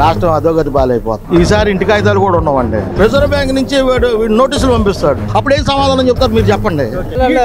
రాష్ట్రం అధోగతి పాలైపోతుంది. ఈసారి ఇంటి కాగితాలు కూడా ఉండవండి. రిజర్వ్ బ్యాంక్ నుంచి వీడు నోటీసులు పంపిస్తాడు. అప్పుడేం సమాధానం చెప్తారు మీరు చెప్పండి.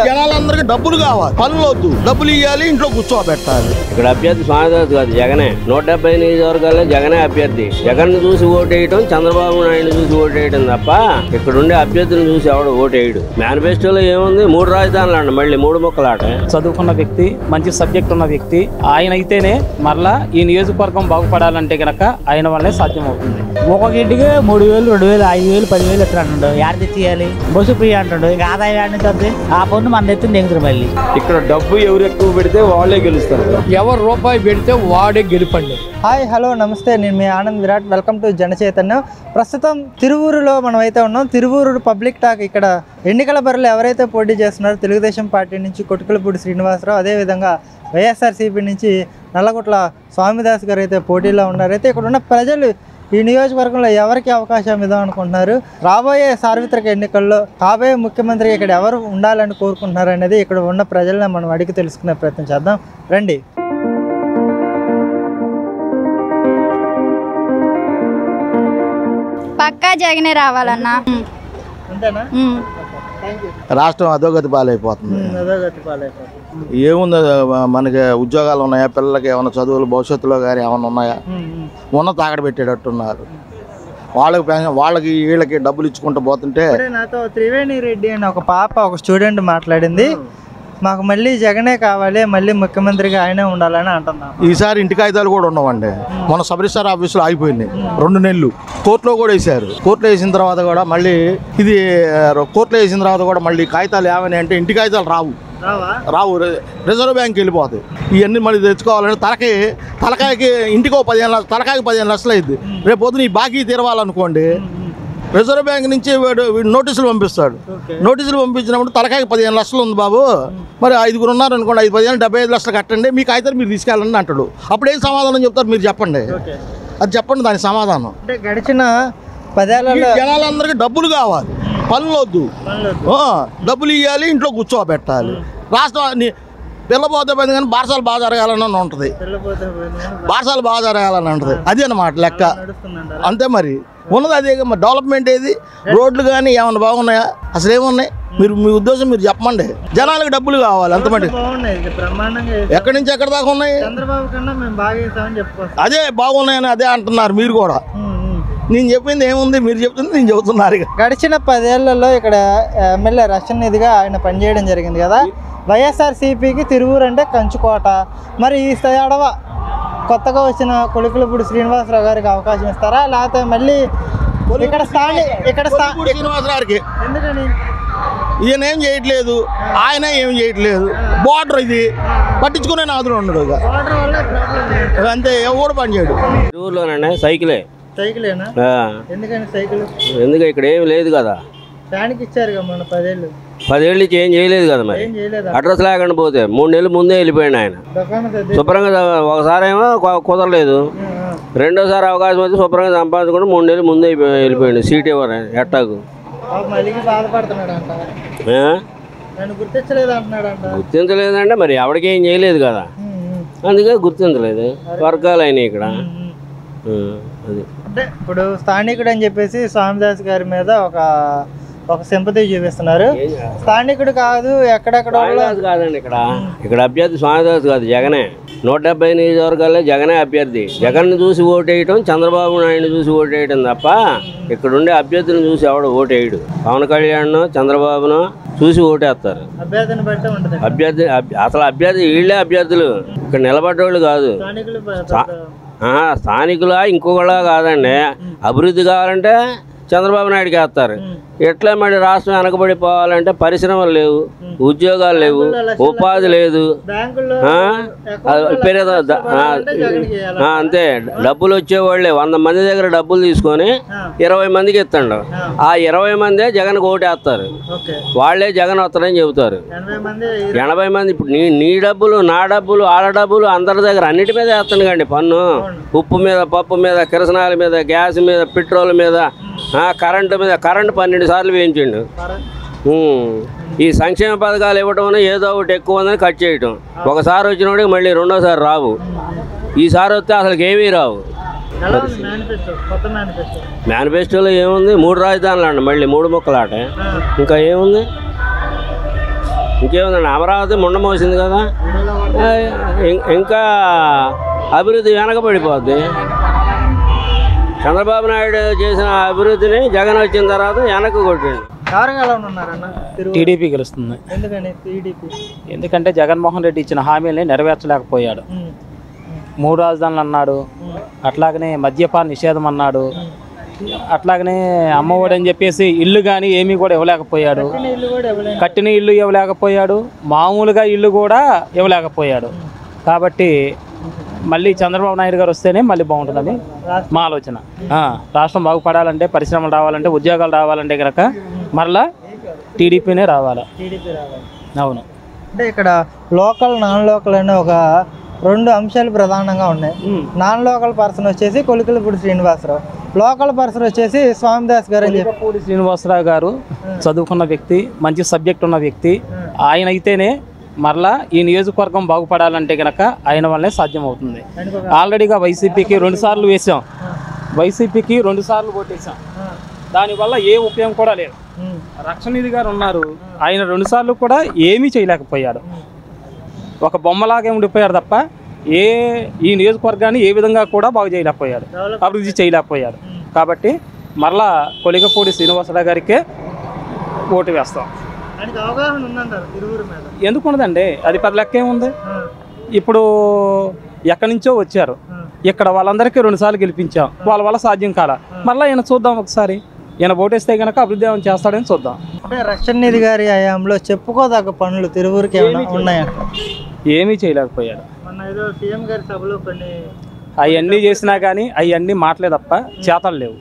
జనాలందరికీ డబ్బులు కావాలి, పనులు వద్దు, డబ్బులు ఇవ్వాలి, ఇంట్లో కూర్చోబెట్టాలి. ఇక్కడ అభ్యర్థి స్వామిదాస్ కాదు, జగనే. 170 నియోజకవర్గాల్లో జగనే అభ్యర్థి. జగన్ చూసి ఓటేయటం, చంద్రబాబు నాయుడు చూసి ఓటేయటం తప్ప ఇక్కడ ఉండే అభ్యర్థులను చూసి ఎవడు ఓటేయడు. మేనిఫెస్టోలో ఏముంది? 3 రాజధానులు అండి, మళ్ళీ 3 ముక్కలాట. చదువుకున్న వ్యక్తి, మంచి సబ్జెక్ట్ ఉన్న వ్యక్తి, ఆయన అయితేనే మరలా ఈ నియోజకవర్గం బాగుపడాలంటే గనక ఆయన వల్లే సాధ్యం అవుతుంది. ఒక్కొక్కటికి 3,000, 2,000, 5,000, 10,000 ఎత్తులు అంటుండు. యాడ తెచ్చేయాలి? బస్సు ఫ్రీ అంటుండు. ఇంకా ఆదాయం యాడ నుంచి వద్దు. ఆ పన్ను మన ఎత్తుని దిగుతారు మళ్ళీ. ఇక్కడ డబ్బు ఎవరు ఎక్కువ పెడితే వాళ్ళే గెలుస్తారు. ఎవరు రూపాయి పెడితే వాడే గెలుపండి. హాయ్, హలో, నమస్తే. నేను మీ ఆనంద్ విరాట్. వెల్కమ్ టు జన చైతన్యం. ప్రస్తుతం తిరువూరులో మనం అయితే ఉన్నాం. Tiruvuru public talk. ఇక్కడ ఎన్నికల బరిలో ఎవరైతే పోటీ చేస్తున్నారో తెలుగుదేశం పార్టీ నుంచి కొట్టుకులపూడి శ్రీనివాసరావు, అదేవిధంగా వైఎస్ఆర్సీపీ నుంచి నల్లగొట్ల స్వామిదాస్ గారు అయితే పోటీలో ఉన్నారు. అయితే ఇక్కడ ఉన్న ప్రజలు ఈ నియోజకవర్గంలో ఎవరికి అవకాశం ఇద్దాం అనుకుంటున్నారు, రాబోయే సార్వత్రిక ఎన్నికల్లో కాబోయే ముఖ్యమంత్రి ఇక్కడ ఎవరు ఉండాలని కోరుకుంటున్నారు అనేది ఇక్కడ ఉన్న ప్రజలను మనం అడిగి తెలుసుకునే ప్రయత్నం చేద్దాం రండి. పక్కా జగనే రావాలన్నా. అంతేనా? రాష్ట్రం అధోగతి పాలైపోతుంది. ఏముంది, మనకి ఉద్యోగాలు ఉన్నాయా? పిల్లలకి ఏమైనా చదువులు భవిష్యత్తులో కానీ ఏమైనా ఉన్నాయా? తాగడ పెట్టేటట్టున్నారు. వాళ్ళకి వీళ్ళకి డబ్బులు ఇచ్చుకుంటూ పోతుంటే నాతో త్రివేణి రెడ్డి అని ఒక పాప, ఒక స్టూడెంట్ మాట్లాడింది. మాకు మళ్ళీ జగనే కావాలి, మళ్ళీ ముఖ్యమంత్రిగా ఆయనే ఉండాలని అంటున్నాం. ఈసారి ఇంటి కాగితాలు కూడా ఉండవండి. మన సబ్ రిజిస్టర్ ఆఫీసులో ఆగిపోయింది 2 నెలలు. కోర్టులో కూడా వేసారు. కోర్టులో వేసిన తర్వాత కూడా మళ్ళీ కాగితాలు ఏమని అంటే ఇంటి కాగితాలు రావు, రిజర్వ్ బ్యాంక్కి వెళ్ళిపోతాయి. ఇవన్నీ మళ్ళీ తెచ్చుకోవాలంటే తలకాయకి ఇంటికో 15 లక్షలు అయింది. రేపు పొద్దున ఈ బాకీ తీరవాలనుకోండి, రిజర్వ్ బ్యాంక్ నుంచి వీడు నోటీసులు పంపిస్తాడు. నోటీసులు పంపించినప్పుడు తలకాయకి 15 లక్షలు ఉంది బాబు, మరి 5 ఉన్నారు అనుకోండి, 5, 15, 75 లక్షలు కట్టండి, మీకు అయితే మీరు తీసుకెళ్ళండి అంటాడు. అప్పుడేం సమాధానం చెప్తారు మీరు చెప్పండి. అది చెప్పండి దాని సమాధానం. అంటే గడిచిన 10 ఏళ్లలో జనాలందరికీ డబ్బులు కావాలి, పనులు వద్దు, డబ్బులు ఇవ్వాలి, ఇంట్లో కూర్చోబెట్టాలి. రాష్ట్రాన్ని పిల్లపోతే పోయింది కానీ బారసాలు బాగా జరగాలని ఉంటుంది. బారసాలు బాగా జరగాలని ఉంటుంది. అది అన్నమాట లెక్క. అంతే మరి ఉన్నది అదే. మరి డెవలప్మెంట్ ఏది? రోడ్లు కానీ ఏమన్నా బాగున్నాయా? అసలు ఏమున్నాయి? మీ ఉద్దేశం మీరు చెప్పండి. జనాలకు డబ్బులు కావాలి అంత మట్టి. ఎక్కడి నుంచి ఎక్కడి దాకా ఉన్నాయి? అదే బాగున్నాయని అదే అంటున్నారు మీరు కూడా. నేను చెప్పింది ఏముంది, మీరు చెప్తుంది నేను చెబుతున్నారు. గడిచిన 10 ఏళ్లలో ఇక్కడ ఎమ్మెల్యే రషన్ నిధిగా ఆయన పనిచేయడం జరిగింది కదా. వైఎస్ఆర్సీపీకి తిరువూరు అంటే కంచుకోట. మరి ఈ స్థాయిడవ కొత్తగా వచ్చిన కొలుకులపూడి శ్రీనివాసరావు గారికి అవకాశం ఇస్తారా, లేకపోతే మళ్ళీ ఇక్కడ శ్రీనివాసరావుకి? ఎందుకని? ఈయన ఏం చేయట్లేదు, ఆయన ఏం చేయట్లేదు. బోర్డర్ ఇది పట్టించుకునే నాదులు ఉండడు. అంతే, ఎవడు పని చేయడు. ఊర్లోనండి సైకిలే. సైకిలేనా? ఎందుకని సైకిల్? ఎందుకు ఇక్కడ ఏమి లేదు కదా. ఫ్యాన్కి ఇచ్చారు కదా మన 10 ఏళ్ళు. 10 ఏళ్ళు నుంచి ఏం చేయలేదు కదా. మరి అడ్రస్ లేకుండా పోతే 3 నెలలు ముందే వెళ్ళిపోయాడు ఆయన. శుభ్రంగా ఒకసారి ఏమో కుదరలేదు, రెండోసారి అవకాశం వచ్చి శుభ్రంగా సంపాదించుకుంటే 3 నెలలు ముందే వెళ్ళిపోయాడు. సీట్ ఇవ్వరు ఎట్టాకు. గుర్తించలేదంటే మరి ఎవరికి ఏం చేయలేదు కదా, అందుకే గుర్తించలేదు. వర్గాలు అయినాయి ఇక్కడ. అది అంటే ఇప్పుడు స్థానికుడు అని చెప్పేసి స్వామిదాస్ గారి మీద ఒక సింపతి చూపిస్తున్నారు. స్థానికుడు కాదు, ఎక్కడెక్కడ కాదండి. ఇక్కడ అభ్యర్థి స్వామిదాస్ కాదు, జగనే. 170 నియోజకవర్గాల్లో జగనే అభ్యర్థి. జగన్ చూసి ఓటేయటం, చంద్రబాబు నాయుడు చూసి ఓటేయటం తప్ప ఇక్కడ ఉండే అభ్యర్థులను చూసి ఎవడు ఓటేయడు. పవన్ కళ్యాణ్, చంద్రబాబును చూసి ఓటేస్తారు. అభ్యర్థిని బట్టి ఉంటుంది. అసలు అభ్యర్థి వీళ్ళే అభ్యర్థులు, ఇక్కడ నిలబడ్డోళ్ళు కాదు. స్థానికులా ఇంకొకలా కాదండి. అభివృద్ధి కావాలంటే చంద్రబాబు నాయుడుకి వేస్తారు. ఎట్లా మరి రాష్ట్రం వెనకబడిపోవాలంటే పరిశ్రమలు లేవు, ఉద్యోగాలు లేవు, ఉపాధి లేదు. అంతే, డబ్బులు వచ్చేవాళ్ళే 100 మంది దగ్గర డబ్బులు తీసుకొని 20 మందికి ఇస్తాడు. ఆ 20 మందే జగన్ ఓటేస్తారు. వాళ్లే జగన్ వస్తారని చెబుతారు. 80 మంది. ఇప్పుడు నీ డబ్బులు, నా డబ్బులు, వాళ్ళ డబ్బులు అందరి దగ్గర అన్నిటి మీద వేస్తాను కండి పన్ను. ఉప్పు మీద, పప్పు మీద, కిరసనాల మీద, గ్యాస్ మీద, పెట్రోల్ మీద, కరెంటు మీద. కరెంటు 12 సార్లు వేయించండు. ఈ సంక్షేమ పథకాలు ఇవ్వటం ఏదో ఒకటి ఎక్కువ ఉందని కట్ చేయటం. ఒకసారి వచ్చినోడికి మళ్ళీ రెండోసారి రావు. ఈసారి వస్తే అసలు ఏమీ రావు. మేనిఫెస్టోలో ఏముంది? 3 రాజధానులు అండి, మళ్ళీ 3 ముక్కలాట. ఇంకా ఏముంది? ఇంకేముందండి? అమరావతి ముండ మోసింది కదా, ఇంకా అభివృద్ధి వెనకబడిపోద్ది. చంద్రబాబు నాయుడు చేసిన అభివృద్ధిని జగన్ వచ్చిన తర్వాత వెనక్కి కొట్టిండు. టీడీపీ గెలుస్తుంది. ఎందుకంటే జగన్మోహన్ రెడ్డి ఇచ్చిన హామీలని నెరవేర్చలేకపోయాడు. 3 రాజధానులు అన్నాడు, అట్లాగనే మద్యపాన నిషేధం అన్నాడు, అట్లాగనే అమ్మఒడి అని చెప్పేసి ఇల్లు కానీ ఏమీ కూడా ఇవ్వలేకపోయాడు. కట్టిన ఇల్లు ఇవ్వలేకపోయాడు, మామూలుగా ఇల్లు కూడా ఇవ్వలేకపోయాడు. కాబట్టి మళ్ళీ చంద్రబాబు నాయుడు గారు వస్తేనే మళ్ళీ బాగుంటుందని మా ఆలోచన. రాష్ట్రం బాగుపడాలంటే, పరిశ్రమలు రావాలంటే, ఉద్యోగాలు రావాలంటే కనుక మరలా టీడీపీనే రావాలి. అవును. అంటే ఇక్కడ లోకల్ నాన్ లోకల్ అనే ఒక 2 అంశాలు ప్రధానంగా ఉన్నాయి. నాన్ లోకల్ పర్సన్ వచ్చేసి కొలికలపూడి శ్రీనివాసరావు, లోకల్ పర్సన్ వచ్చేసి స్వామిదాస్ గారు అని చెప్పి. శ్రీనివాసరావు గారు చదువుకున్న వ్యక్తి, మంచి సబ్జెక్ట్ ఉన్న వ్యక్తి. ఆయన అయితేనే మరలా ఈ నియోజకవర్గం బాగుపడాలంటే కనుక ఆయన వల్లే సాధ్యమవుతుంది. ఆల్రెడీగా వైసీపీకి 2 సార్లు వేసాం, వైసీపీకి 2 సార్లు ఓటేసాం. దానివల్ల ఏ ఉపయోగం కూడా లేదు. రక్షణ నిధి గారు ఉన్నారు, ఆయన 2 సార్లు కూడా ఏమీ చేయలేకపోయాడు. ఒక బొమ్మలాగే ఉండిపోయాడు తప్ప ఈ నియోజకవర్గాన్ని ఏ విధంగా కూడా బాగు చేయలేకపోయాడు, అభివృద్ధి చేయలేకపోయాడు. కాబట్టి మరలా కొలికపూడి శ్రీనివాసరావు గారికే ఓటు వేస్తాం. ఎందుకు ఉండదండి? అది పెద్ద లెక్క ఏముంది? ఇప్పుడు ఎక్కడి నుంచో వచ్చారు, ఇక్కడ వాళ్ళందరికీ 2 సార్లు గెలిపించాం, వాళ్ళ వల్ల సాధ్యం కాల. మళ్ళీ ఈయన చూద్దాం ఒకసారి, ఈయన ఓటేస్తే కనుక అభివృద్ధి ఏమైనా చేస్తాడని చూద్దాం. అంటే రక్షణ నిధి గారి హయాంలో చెప్పుకోదగ్గ పనులు తిరువురికి ఉన్నాయంట. ఏమీ చేయలేకపోయాడు. అవన్నీ చేసినా కానీ అవన్నీ మాటలే తప్ప చేతలు లేవు.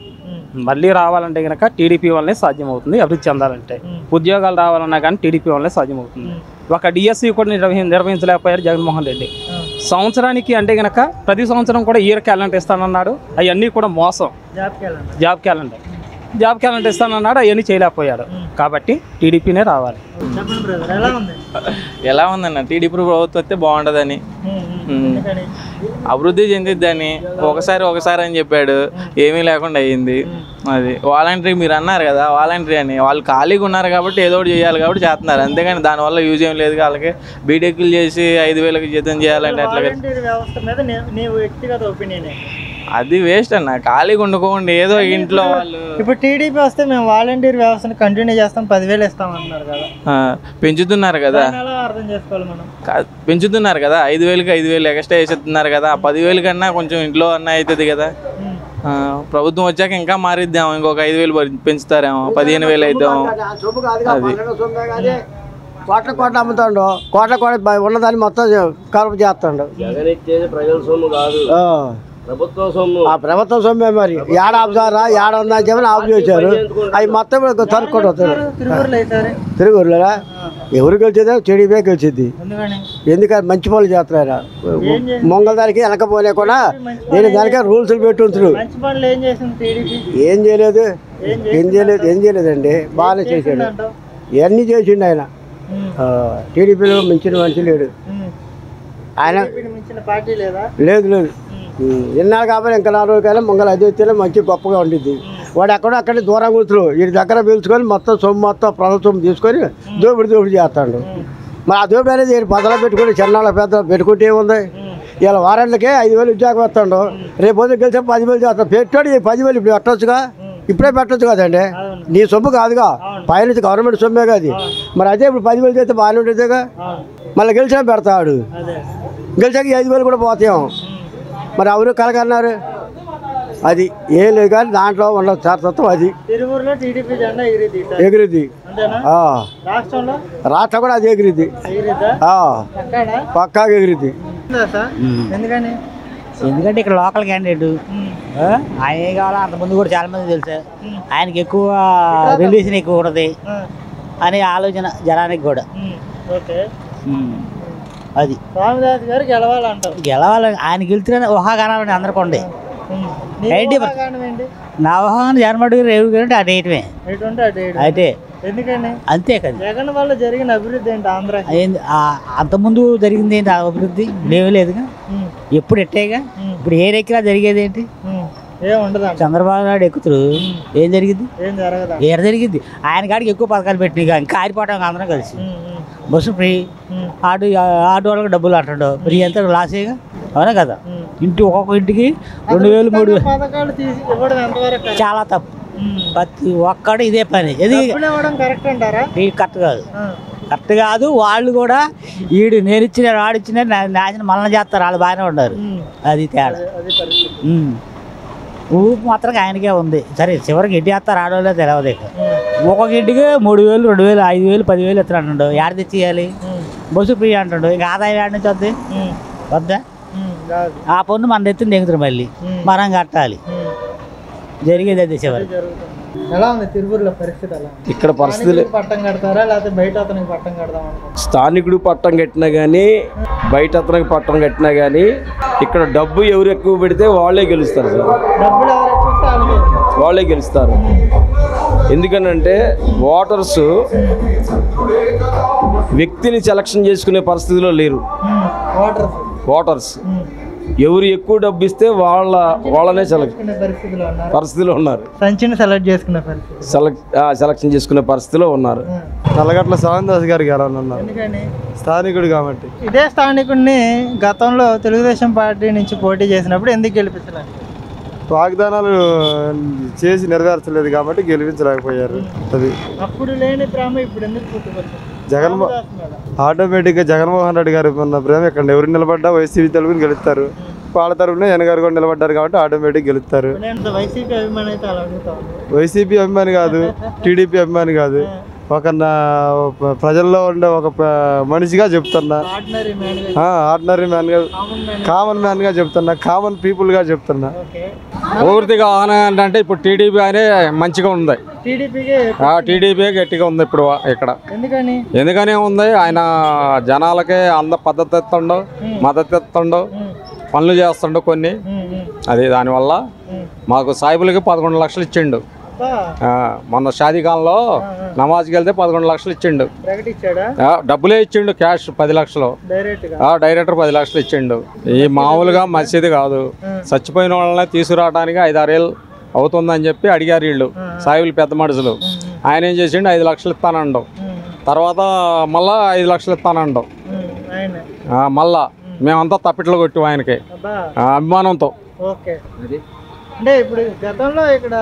మళ్ళీ రావాలంటే కనుక టీడీపీ వల్లనే సాధ్యమవుతుంది. అభివృద్ధి చెందాలంటే, ఉద్యోగాలు రావాలన్నా కానీ టీడీపీ వల్లనే సాధ్యమవుతుంది. ఒక డిఎస్సి కూడా నిర్వహించలేకపోయారు జగన్మోహన్ రెడ్డి. సంవత్సరానికి అంటే కనుక ప్రతి సంవత్సరం కూడా ఇయర్ క్యాలెండర్ ఇస్తానన్నాడు, అవన్నీ కూడా మోసం. జాబ్ క్యాలెండర్ ఇస్తానన్నాడు, అవన్నీ చేయలేకపోయాడు. కాబట్టి టీడీపీనే రావాలి. ఎలా ఉందన్న? టీడీపీ ప్రభుత్వం వస్తే బాగుంటుందని, అభివృద్ధి చెందిద్దని ఒకసారి అని చెప్పాడు, ఏమీ లేకుండా అయ్యింది. అది వాలంటరీ మీరు అన్నారు కదా, వాలంటరీ అని వాళ్ళు ఖాళీగా ఉన్నారు కాబట్టి ఏదో ఒకటి చేయాలి కాబట్టి చేస్తున్నారు, అంతేగాని దానివల్ల యూజ్ ఏం లేదు. వాళ్ళకి బీటెక్లు చేసి 5,000కి జీతం చేయాలంటే అట్లా అది వేస్ట్ అన్న. ఖాళీగా ఉండుకోండి, ఏదో ఇంట్లో వాళ్ళు. ఇప్పుడు టీడీపీ వస్తే మేము వాలంటీర్ వ్యవస్థను కంటిన్యూ చేస్తాం, 10,000 ఇస్తాం అన్నారు కదా, పెంచుతున్నారు కదా. అర్థం చేసుకోవాలి మనం. పెంచుతున్నారు కదా, 5,000కి 5,000 ఎక్స్ట్రా వేసేస్తున్నారు కదా. 10,000 కన్నా కొంచెం ఇంట్లో అన్న అవుతుంది కదా. ప్రభుత్వం వచ్చాక ఇంకా మారిద్దాం, ఇంకొక 5,000 పెంచుతారేమో, 15,000 అవుతాం. అది కోట్ల అమ్ముతాడు, కోట్ల ఉన్నదాన్ని మొత్తం కలుపు చేస్తాడు. ప్రజల సొమ్ము కాదు, ప్రభుత్వ సొమ్ము. ప్రభుత్వం సొమ్మే మరి. ఏడ ఆపుతారా, ఏడ ఉందని చెప్పి ఆపు చేశారు. అవి మొత్తం తరుక్కొని వస్తారు. తిరుగురులేరా ఎవరు గెలిచేదా? టీడీపీ గెలిచింది. ఎందుకంటే మంచి పనులు చేస్తున్నారా? మొంగల్ దానికి వెనకపోలేకుండా నేను దానికే రూల్స్ పెట్టుంటారు. ఏం చేయలేదండి, బాగానే చేశాడు. ఇవన్నీ చేసిండు ఆయన. టీడీపీలో మించిన మనిషి లేడు ఆయన. లేదు విన్నారు కాబట్టి ఇంకా 4 రోజులకైనా మొంగల్ అది వస్తేనే మంచి గొప్పగా ఉండిద్ది. వాడు అక్కడే దూరం కూర్చున్నాడు, వీడి దగ్గర పిలుచుకొని మొత్తం సొమ్ము మొత్తం ప్రభుత్వం తీసుకొని దోపిడి చేస్తాడు. మరి ఆ దోపిడి అనేది పదలో పెట్టుకుని చిన్నాళ్ళ పెద్ద పెట్టుకుంటే ఏముంది? ఇలా వారాలకే 5,000 ఉద్యోగం వస్తాడు, రేపు పొద్దున గెలిచే 10,000 చేస్తాడు. పెట్టాడు 10,000 ఇప్పుడు పెట్టొచ్చుగా, ఇప్పుడే పెట్టొచ్చు కదండి. నీ సొమ్ము కాదుగా, పైనుంచి గవర్నమెంట్ సొమ్మే కాదు. మరి అదే ఇప్పుడు 10,000 చేస్తే బాగానే ఉండేదిగా. మళ్ళీ గెలిచినా పెడతాడు, గెలిచాక 5,000 కూడా పోతాం. మరి ఎవరు కలగన్నారు? అది ఏం లేదు కానీ దాంట్లో ఉన్న శాశ్వతం అది ఎగిరిద్ది. రాష్ట్రం కూడా అది ఎగిరిద్ది, పక్కాగా ఎగిరిద్ది. ఎందుకంటే ఇక్కడ లోకల్ క్యాండిడేట్ ఆయన ఏం కావాలో అంతకుముందు కూడా చాలా మంది తెలుసు. ఆయనకి ఎక్కువ రిలీజన్ ఎక్కువ ఉంటుంది అనే ఆలోచన జనానికి కూడా. అది స్వామిదాస్ గారు గెలవాలి. ఆయన గెలిచిన ఊహాగానాలని అందరికండి. నా ఊహాగానం జగన్మోహన్ గారు రేవు గారు అటు వేయటమే అయితే. ఎందుకని? అంతే కదా. జగన్ వల్ల జరిగిన అభివృద్ధి ఏంటి? ఆంధ్ర అంతకుముందు జరిగింది ఏంటి అభివృద్ధి? లేవులేదుగా, ఎప్పుడు ఎట్టేగా. ఇప్పుడు ఏ రెక్కినా జరిగేది ఏంటి? చంద్రబాబు నాయుడు ఎక్కుతురు ఏం జరిగింది? ఏం జరగదా? ఏడ జరిగింది? ఆయన కాడికి ఎక్కువ పథకాలు పెట్టినాయి ఇంకా ఆరిపోవటం అందరం కలిసి. బస్సు ఫ్రీ, ఆటో వాళ్ళకి డబ్బులు అంటాడు, మరి ఎంత లాసేగా, అవునా కదా? ఒక్కొక్క ఇంటికి 2000 3000 పథకాలు తీసి ఇవ్వడం ఎంతవరకు చాలా తప్పు. ప్రతి ఒక్కడు ఇదే పని. కరెక్ట్ అంటారా? కరెక్ట్ కాదు, కరెక్ట్ కాదు. వాళ్ళు కూడా ఈడు నేను ఇచ్చిన ఆడిచ్చిన నాశనం మళ్ళీ చేస్తారు, వాళ్ళు బాగానే ఉన్నారు. అది తేడా. ఊపు మాత్రం ఆయనకే ఉంది. సరే చివరికి ఇంటి వేస్తారు ఆడవాళ్ళే తెలియదు. ఇక ఒక్కొక్క ఇంటికి 3000 2000 5000 10,000 ఇస్తాడు. ఏడ తెచ్చియాలి? బస్సు ఫ్రీ అంటాడు. ఇంకా ఆదాయం ఏడ నుంచి వద్ద వద్దా? ఆ పన్ను మన ఎత్తుని దిగుతారు, మళ్ళీ మనం కట్టాలి. జరిగేది అదే చివరికి. ఎలా ఉంది తిరుపూరులో పరిస్థితి? ఎలా ఇక్కడ పరిస్థితులు పట్టం కడతారా లేకపోతే బయట అతనికి పట్టం కడదాం? స్థానికుడు పట్టం కట్టినా కానీ బయట అతనికి పట్టం కట్టినా కానీ ఇక్కడ డబ్బు ఎవరు ఎక్కువ పెడితే వాళ్ళే గెలుస్తారు సార్. డబ్బులు ఎవరు ఎక్కువ ఇస్తే వాళ్ళే గెలుస్తారు. ఎందుకనంటే ఓటర్స్ వ్యక్తిని సెలక్షన్ చేసుకునే పరిస్థితిలో లేరు. ఓటర్స్ ఎవరు ఎక్కువ డబ్బు ఇస్తే వాళ్ళనే పరిస్థితిలో ఉన్నారు. సంచిని సెలెక్ట్ చేసుకునే సెలక్షన్ చేసుకునే పరిస్థితిలో ఉన్నారు. నల్లగట్ల శ్రావణదాస్ గారు ఉన్నారు, స్థానికుడు కాబట్టి. ఇదే స్థానికుడిని గతంలో తెలుగుదేశం పార్టీ నుంచి పోటీ చేసినప్పుడు ఎందుకు గెలిపించలేదు? వాగ్దానాలు చేసి నెరవేర్చలేదు కాబట్టి గెలిపించలేకపోయారు. అది అప్పుడు లేని ప్రేమ ఇప్పుడు ఎందుకు పుట్టుకొచ్చింది? ఆటోమేటిక్గా జగన్మోహన్ రెడ్డి గారు ఉన్న ప్రేమ ఇక్కడ ఎవరు నిలబడ్డా వైసీపీ తరపున గెలుస్తారు. వాళ్ళ తరపున ఎన్ గారు కూడా నిలబడ్డారు కాబట్టి ఆటోమేటిక్ గెలుస్తారు. వైసీపీ అభిమాని కాదు, టీడీపీ అభిమాని కాదు, ఒక ప్రజల్లో ఉండే ఒక మనిషిగా చెప్తున్నా, ఆర్డినరీ మ్యాన్గా, కామన్ మ్యాన్గా చెప్తున్నా, కామన్ పీపుల్గా చెప్తున్నా. పూర్తిగా ఆనందం అంటే ఇప్పుడు టీడీపీ అనే మంచిగా ఉంది. టీడీపీ గట్టిగా ఉంది ఇప్పుడు ఇక్కడ. ఎందుకని ఉంది? ఆయన జనాలకే అంద పద్ధతి ఇస్తుండో, మద్దతు ఇస్తుండో, పనులు చేస్తుండో కొన్ని. అది దానివల్ల మాకు సాయిబులకి 11 లక్షలు ఇచ్చిండు. మొన్న షాదీఖాన్లో నమాజ్కి వెళ్తే 11 లక్షలు ఇచ్చిండు. డబ్బులే ఇచ్చిండు, క్యాష్ 10 లక్షలు. డైరెక్టర్ 10 లక్షలు ఇచ్చిండు. ఈ మామూలుగా మసీదు కాదు, చచ్చిపోయిన వాళ్ళని తీసుకురావడానికి 5-6 ఏళ్ళు అవుతుందని చెప్పి అడిగారు వీళ్ళు సాయిబులు పెద్ద మనుషులు. ఆయన ఏం చేసిండు? 5 లక్షలు ఇస్తానండు. తర్వాత మళ్ళా 5 లక్షలు ఇస్తానండు. మళ్ళా మేమంతా తప్పిట్లు కొట్టాం ఆయనకి అభిమానంతో. అంటే ఇప్పుడు గతంలో ఇక్కడ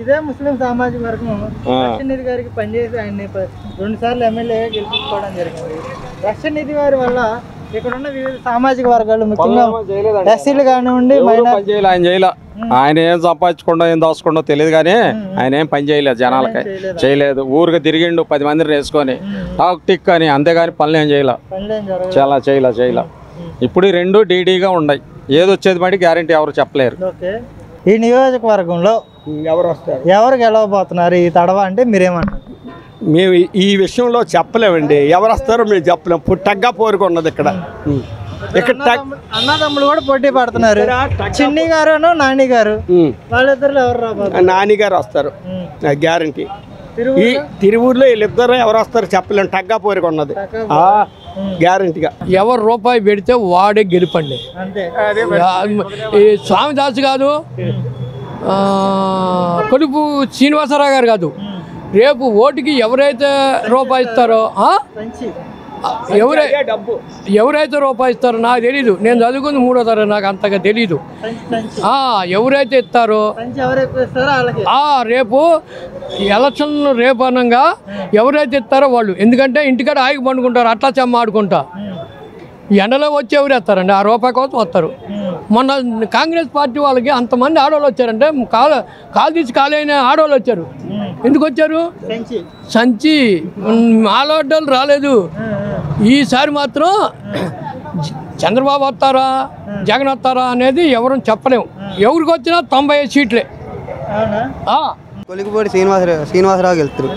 ఇదే ముస్లిం సామాజిక వర్గం రక్షణ్ నిధి గారికి పనిచేసి ఆయన్ని 2 సార్లు ఎమ్మెల్యేగా గెలిపించుకోవడం జరిగింది. రక్షణ్ నిధి వారి వల్ల ఇక్కడ ఉన్న వివిధ సామాజిక వర్గాలు ముఖ్యంగా ఎస్సీలు కానివ్వండి, ఆయన చేయలే. ఆయన ఏం సంపాదించకుండా ఏం దాచుకుండా తెలియదు కానీ ఆయన ఏం పని చేయలేదు, జనాలకి చేయలేదు. ఊరికి తిరిగిండు 10 మందిని వేసుకొని టాక్ టిక్ అని, అంతేగాని పనులు ఏం చేయలే. చాలా చేయలే. ఇప్పుడు ఈ 2 డీడీగా ఉన్నాయి. ఏది వచ్చేది బట్టి గ్యారంటీ ఎవరు చెప్పలేరు. ఈ నియోజకవర్గంలో ఎవరు గెలవబోతున్నారు ఈ తడవ అంటే మీరేమంటారు? మేము ఈ విషయంలో చెప్పలేమండి, ఎవరు వస్తారో మేము చెప్పలేము. పుట్టగ్గా పోరుకున్నది ఇక్కడ. అన్నదమ్ములు కూడా పోటీ పడుతున్నారు. చిన్ని గారు, నాని గారు, వాళ్ళిద్దరు ఎవరు రాబోతున్నారు? నాని గారు వస్తారు గ్యారంటీ. ఈ తిరువూరులో వీళ్ళిద్దరు ఎవరు వస్తారు చెప్పలేము. టగ్గా పోరుకున్నది గ్యారంటీగా. ఎవరు రూపాయి పెడితే వాడే గెలుపండి. ఈ స్వామిదాస్ కాదు, కొడుపు శ్రీనివాసరావు గారు కాదు, రేపు ఓటుకి ఎవరైతే రూపాయి ఇస్తారో, ఎవరైతే రూపాయి ఇస్తారో నాకు తెలీదు. నేను చదువుకుంది 3వ తరగతి, నాకు అంతగా తెలీదు. ఎవరైతే ఇస్తారో రేపు ఎలక్షన్ రేపు అనగా ఎవరైతే ఇస్తారో వాళ్ళు. ఎందుకంటే ఇంటికాడ ఆగి పండుకుంటారు, అట్లా చెమ్మ ఆడుకుంటా. ఎండలో వచ్చి ఎవరు వేస్తారండి? ఆ రూపాయి కోసం వస్తారు. మొన్న కాంగ్రెస్ పార్టీ వాళ్ళకి అంతమంది ఆడవాళ్ళు వచ్చారంటే కాలు తీసి కాలైన ఆడవాళ్ళు వచ్చారు. ఎందుకు వచ్చారు? సంచి ఆడవాళ్ళు రాలేదు. ఈసారి మాత్రం చంద్రబాబు వస్తారా జగన్ వస్తారా అనేది ఎవరు చెప్పలేము. ఎవరికి వచ్చినా 95 సీట్లే. కొలికిపూడి శ్రీనివాసరావు గెలుస్తారు.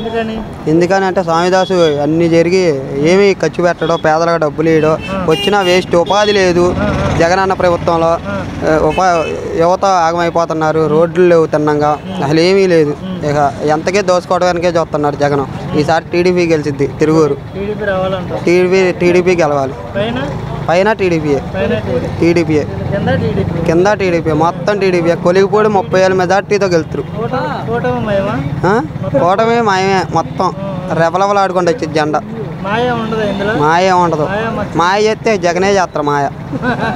ఎందుకని అంటే స్వామిదాసు అన్ని జరిగి ఏమీ ఖర్చు పెట్టడం, పేదలకు డబ్బులు వేయడం, వచ్చినా వేస్ట్. ఉపాధి లేదు జగనన్న ప్రభుత్వంలో. యువత ఆగమైపోతున్నారు, రోడ్లు లేవు తిన్నంగా, అసలు ఏమీ లేదు. ఇక ఎంతకే దోసుకోవడానికే చూస్తున్నారు జగన్. ఈసారి టీడీపీ గెలిచిద్ది తిరువూరు. టీడీపీ గెలవాలి. పైన టీడీపీయే కింద టీడీపీ మొత్తం టీడీపీ కొలిగిపూడి 30,000 మెజార్టీతో గెలుతురు కూటమి మాయమే మొత్తం రెపలెపలు ఆడుకుంటూ వచ్చేది జెండా మాయ ఉండదు మాయ చేస్తే జగనే చేస్తారు మాయ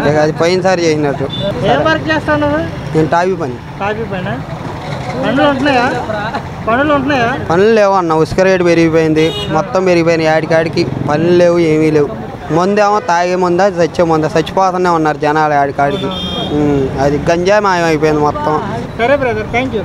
ఇక అది పోయినసారి చేసినట్టు నేను టాపీ పని పనులు లేవు అన్న ఉసుక రేటు పెరిగిపోయింది మొత్తం పెరిగిపోయినాయి ఆడికాడికి పనులు లేవు ఏమీ లేవు ముందేమో తాగే ముందా చచ్చే ముందా చచ్చిపోతూనే ఉన్నారు జనాలు ఆడికాడికి అది గంజాయి మాయం అయిపోయింది మొత్తం. సరే బ్రదర్, థ్యాంక్ యూ.